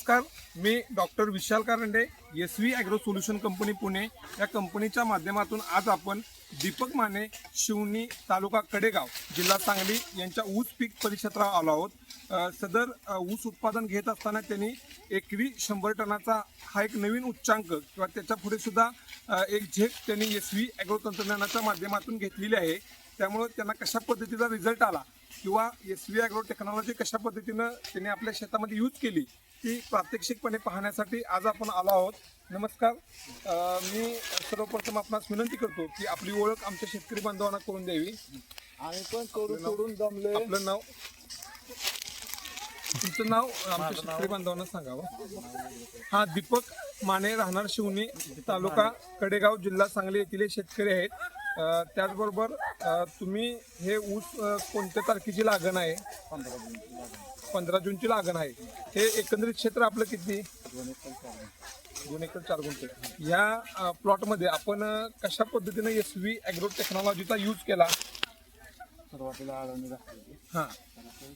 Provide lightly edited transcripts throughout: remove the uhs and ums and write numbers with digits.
नमस्कार, मी doctor Vishal Karande, SV agro solution company Pune या कंपनीच्या माध्यमातून आज आपण दीपक माने, शिवनी, तालुका कडेगाव, जिल्हा सांगली यांच्या ऊस पीक परिक्षेत्रावर आलो आहोत। सदर ऊस उत्पादन घेत असताना त्यांनी एकरी 100 टनाचा हा एक नवीन उच्चांक किंवा त्याच्या पुढे सुद्धा एक झेप त्यांनी SV ॲग्रो तंत्रज्ञानाच्या माध्यमातून घेतलेली आहे। त्यामुळे त्यांना कशा पद्धतीचा रिझल्ट आला किंवा SV ॲग्रो टेक्नॉलॉजी कशा पद्धतीनं त्यांनी आपल्या शेतामध्ये यूज केली ती प्रात्यक्षिकपणे पाहण्यासाठी आज आपण आलो आहोत। नमस्कार, मी सर्वप्रथम आपणास विनंती करतो की आपली ओळख आमच्या शेतकरी बांधवांना करून द्यावी। आम्ही पण करून दमले। आपलं नाव, तुमचं नाव आमच्या शेतकरी बांधवांना सांगावं। हा दीपक माने, राहणार शिवनी, तालुका कडेगाव, जिल्हा सांगली येथील शेतकरी आहेत। त्याचबरोबर तुम्ही हे ऊस कोणत्या तारखेची लागण आहे? 15 जूनची लागण आहे। हे एकंदरीत क्षेत्र आपलं किती? 2 एकर 4 गुंठे। या प्लॉटमध्ये आपण कशा पद्धतीने SV ॲग्रो टेक्नॉलॉजीचा यूज केला? सुरुवातीला आळवणी घातली। हां,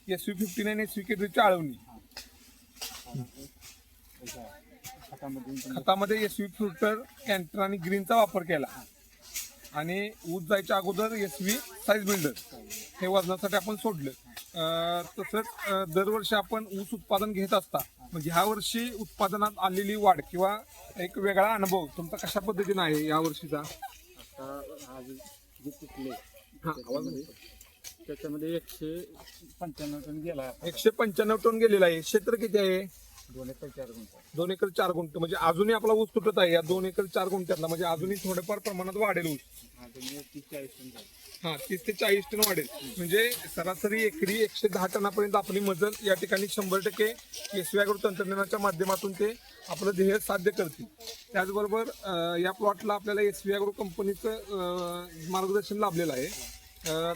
SV59 आणि SVK3ची आळवणी। खतामध्ये SV फ्रुटर, कॅन्टर आणि ग्रीनचा वापर केला आणि ऊस जायच्या अगोदर SV साईज बिल्डर हे वजनासाठी आपण सोडलं। तसंच दरवर्षी आपण ऊस उत्पादन घेत असता, म्हणजे ह्या वर्षी उत्पादनात आलेली वाढ किंवा एक वेगळा अनुभव तुमचा कशा पद्धतीने आहे या वर्षीचा? आता आज जे पिकले त्याच्यामध्ये 195 टन गेला। 195 टन गेलेला आहे। क्षेत्र किती आहे? 2 एकर 4 गुंठे। 2 एकर 4 गुंठे म्हणजे अजूनही आपला ऊस तुटत आहे या 2 एकर 4 गुंठ्यातला, म्हणजे अजूनही थोडेफार प्रमाणात वाढेल ऊस। 30-40 टन झाले। हा, 30 ते 40 टन वाढेल, म्हणजे सरासरी एकरी 110 टनापर्यंत आपली मजल या ठिकाणी 100% SV ॲग्रो तंत्रज्ञानाच्या माध्यमातून ते आपलं ध्येय साध्य करतील। त्याचबरोबर या प्लॉटला आपल्याला SV ॲग्रो कंपनीचं मार्गदर्शन लाभलेलं आहे।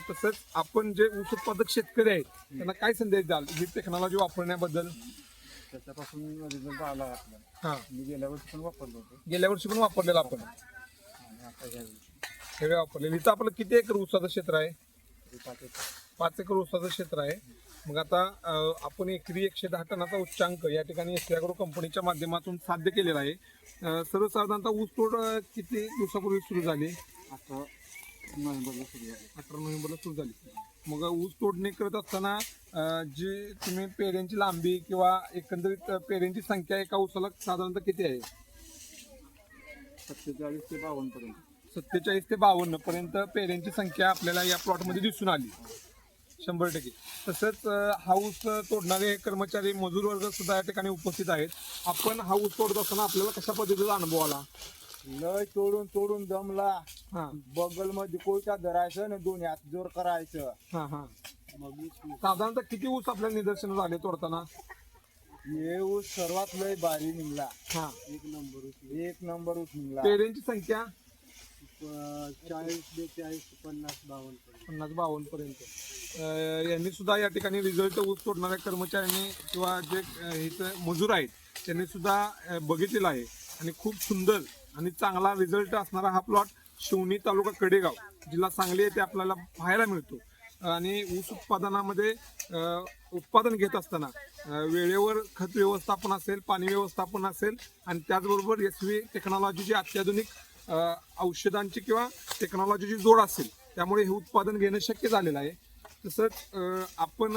तसंच आपण जे ऊस उत्पादक शेतकरी आहेत त्यांना काय संदेश द्याल ही टेक्नॉलॉजी वापरण्याबद्दल? त्याच्यापासून रिझल्ट आला आपल्याला। हां, मी गेल्या वर्षी पण वापरलो होतो। गेल्या वर्षी पण वापरलेलं आपण, आणि आता हे वापरलेलं। इथं आपलं किती एकर ऊसाचं क्षेत्र आहे? 5 एकर ऊसाचं क्षेत्र आहे। मग आता आपण एकरी 110 टनाचा उच्चांक या ठिकाणी SV ॲग्रो कंपनीच्या माध्यमातून साध्य केलेला आहे। सर्वसाधारणतः ऊस तोड किती दिवसापूर्वी सुरू झाली? 18 नोव्हेंबरला सुरू झाली। 18 नोव्हेंबरला सुरू झाली। मग ऊस तोडणी करत असताना जी तुम्ही पेऱ्यांची लांबी किंवा एकंदरीत पेऱ्यांची संख्या एका ऊसाला साधारणतः किती आहे? 47 ते 52 पर्यंत। 47 ते 52 पर्यंत पेऱ्यांची संख्या आपल्याला या प्लॉटमध्ये दिसून आली 100%। तसंच हा ऊस तोडणारे कर्मचारी, मजूर वर्ग सुद्धा या ठिकाणी उपस्थित आहेत। आपण हा ऊस तोडत असताना आपल्याला कशा पद्धतीचा अनुभव आला? लय तोडून दमला। हां बगल मध्ये कोयता धरायचं आणि 2 हात जोर करायचं। हां हां। मग साधारणतः किती ऊस आपल्याला निदर्शन झाले तोडताना? हे ऊस सर्वात लय भारी निघला। हां, 1 नंबर ऊस निघला। पेऱ्यांची संख्या 40, 42, 50, 52 50-52 पर्यंत। यांनी सुद्धा या ठिकाणी रिझल्ट ऊस तोडणाऱ्या कर्मचाऱ्यांनी किंवा जे इथं मजूर आहेत त्यांनी सुद्धा बघितलेला आहे आणि खूप सुंदर आणि चांगला रिझल्ट असणारा हा प्लॉट शिवनी, तालुका कडेगाव, जिल्हा सांगली येथे आपल्याला पाहायला मिळतो। आणि ऊस उत्पादनामध्ये उत्पादन घेत असताना वेळेवर खत व्यवस्थापन असेल, पाणी व्यवस्थापन असेल आणि त्याचबरोबर SV टेक्नॉलॉजीची अत्याधुनिक औषधांची किंवा टेक्नॉलॉजीची जोड असेल, त्यामुळे हे उत्पादन घेणं शक्य झालेलं आहे। तसंच आपण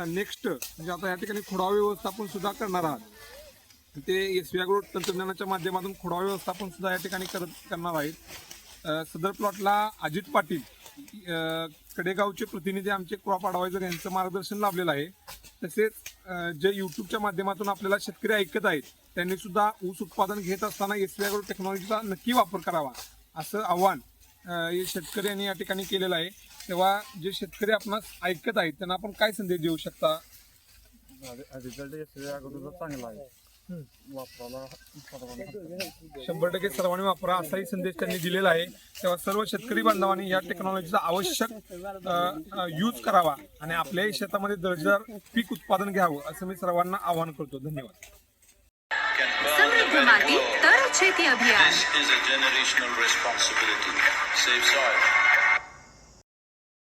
नेक्स्ट म्हणजे आता या ठिकाणी खोडवा व्यवस्थापन सुद्धा करणार आहात। ते SV ॲग्रो तंत्रज्ञानाच्या माध्यमातून खोडवा व्यवस्थापन सुद्धा या ठिकाणी करणार आहेत। सदर प्लॉटला अजित पाटील कडेगावचे प्रतिनिधी आमचे क्रॉप ॲडवायझर यांचं मार्गदर्शन लाभलेलं आहे। तसेच जे यूट्यूबच्या माध्यमातून आपल्याला शेतकरी ऐकत आहेत त्यांनी सुद्धा ऊस उत्पादन घेत असताना SV ॲग्रो टेक्नॉलॉजीचा नक्की वापर करावा असं आव्हान हे शेतकऱ्यांनी या ठिकाणी केलेलं आहे। तेव्हा जे शेतकरी आपणास ऐकत आहेत त्यांना आपण काय संदेश देऊ शकता? रिझल्ट SV ॲग्रोचा चांगला आहे, वापरायला 100% सर्वांनी वापरा असाही संदेश त्यांनी दिलेला आहे। तेव्हा सर्व शेतकरी बांधवांनी या टेक्नॉलॉजीचा आवश्यक यूज करावा आणि आपल्याही शेतामध्ये दर्जेदार पीक उत्पादन घ्यावं असं मी सर्वांना आवाहन करतो। धन्यवाद। समृद्ध माती तर शेती अभियान। This is a generational responsibility. Save soil.